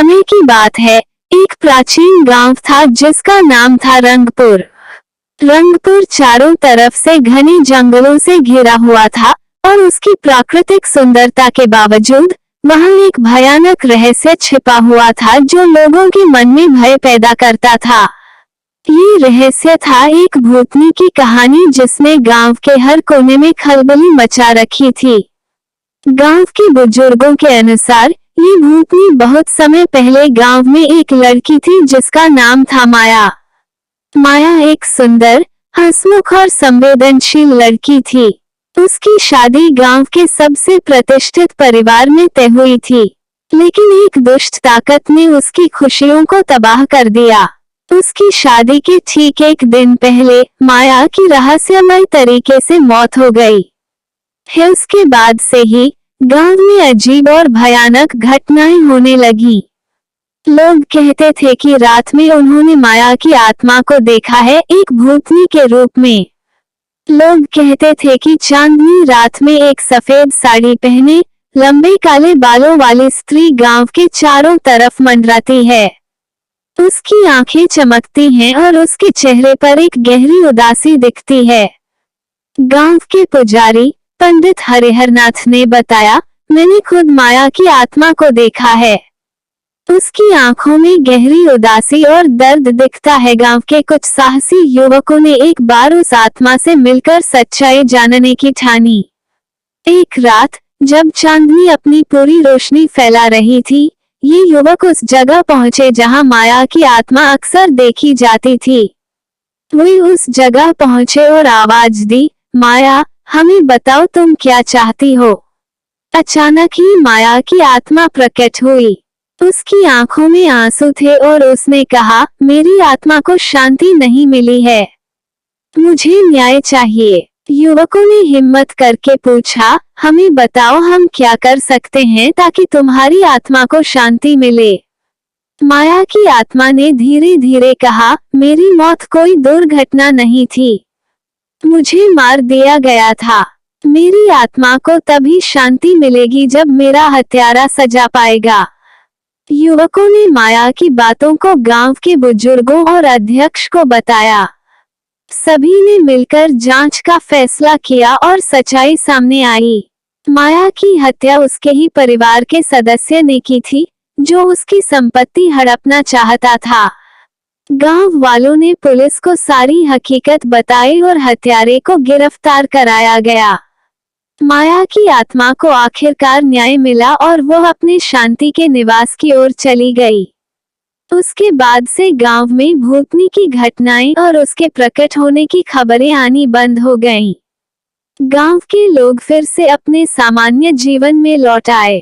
समय की बात है। एक प्राचीन गांव था जिसका नाम था रंगपुर। रंगपुर चारों तरफ से घने जंगलों से घिरा हुआ था और उसकी प्राकृतिक सुंदरता के बावजूद वहां एक भयानक रहस्य छिपा हुआ था जो लोगों के मन में भय पैदा करता था। ये रहस्य था एक भूतनी की कहानी जिसने गांव के हर कोने में खलबली मचा रखी थी। गांव के बुजुर्गों के अनुसार ये भूतनी बहुत समय पहले गांव में एक लड़की थी जिसका नाम था माया। माया एक सुंदर, हंसमुख और संवेदनशील लड़की थी। उसकी शादी गांव के सबसे प्रतिष्ठित परिवार में तय हुई थी, लेकिन एक दुष्ट ताकत ने उसकी खुशियों को तबाह कर दिया। उसकी शादी के ठीक एक दिन पहले माया की रहस्यमय तरीके से मौत हो गई है। उसके बाद से ही गांव में अजीब और भयानक घटनाएं होने लगी। लोग कहते थे कि रात में उन्होंने माया की आत्मा को देखा है, एक भूतनी के रूप में। लोग कहते थे कि चांदनी रात में एक सफेद साड़ी पहने, लंबे काले बालों वाली स्त्री गांव के चारों तरफ मंडराती है। उसकी आंखें चमकती हैं और उसके चेहरे पर एक गहरी उदासी दिखती है। गांव के पुजारी पंडित हरिहरनाथ ने बताया, मैंने खुद माया की आत्मा को देखा है। उसकी आंखों में गहरी उदासी और दर्द दिखता है। गांव के कुछ साहसी युवकों ने एक बार उस आत्मा से मिलकर सच्चाई जानने की ठानी। एक रात जब चांदनी अपनी पूरी रोशनी फैला रही थी, ये युवक उस जगह पहुंचे जहां माया की आत्मा अक्सर देखी जाती थी। वे उस जगह पहुंचे और आवाज दी, माया, हमें बताओ तुम क्या चाहती हो। अचानक ही माया की आत्मा प्रकट हुई। उसकी आंखों में आंसू थे और उसने कहा, मेरी आत्मा को शांति नहीं मिली है, मुझे न्याय चाहिए। युवकों ने हिम्मत करके पूछा, हमें बताओ हम क्या कर सकते हैं ताकि तुम्हारी आत्मा को शांति मिले। माया की आत्मा ने धीरे धीरे कहा, मेरी मौत कोई दुर्घटना नहीं थी, मुझे मार दिया गया था। मेरी आत्मा को तभी शांति मिलेगी जब मेरा हत्यारा सजा पाएगा। युवकों ने माया की बातों को गांव के बुजुर्गों और अध्यक्ष को बताया। सभी ने मिलकर जांच का फैसला किया और सच्चाई सामने आई। माया की हत्या उसके ही परिवार के सदस्य ने की थी, जो उसकी संपत्ति हड़पना चाहता था। गांव वालों ने पुलिस को सारी हकीकत बताई और हत्यारे को गिरफ्तार कराया गया। माया की आत्मा को आखिरकार न्याय मिला और वो अपने शांति के निवास की ओर चली गई। उसके बाद से गांव में भूतनी की घटनाएं और उसके प्रकट होने की खबरें आनी बंद हो गईं। गांव के लोग फिर से अपने सामान्य जीवन में लौट आए।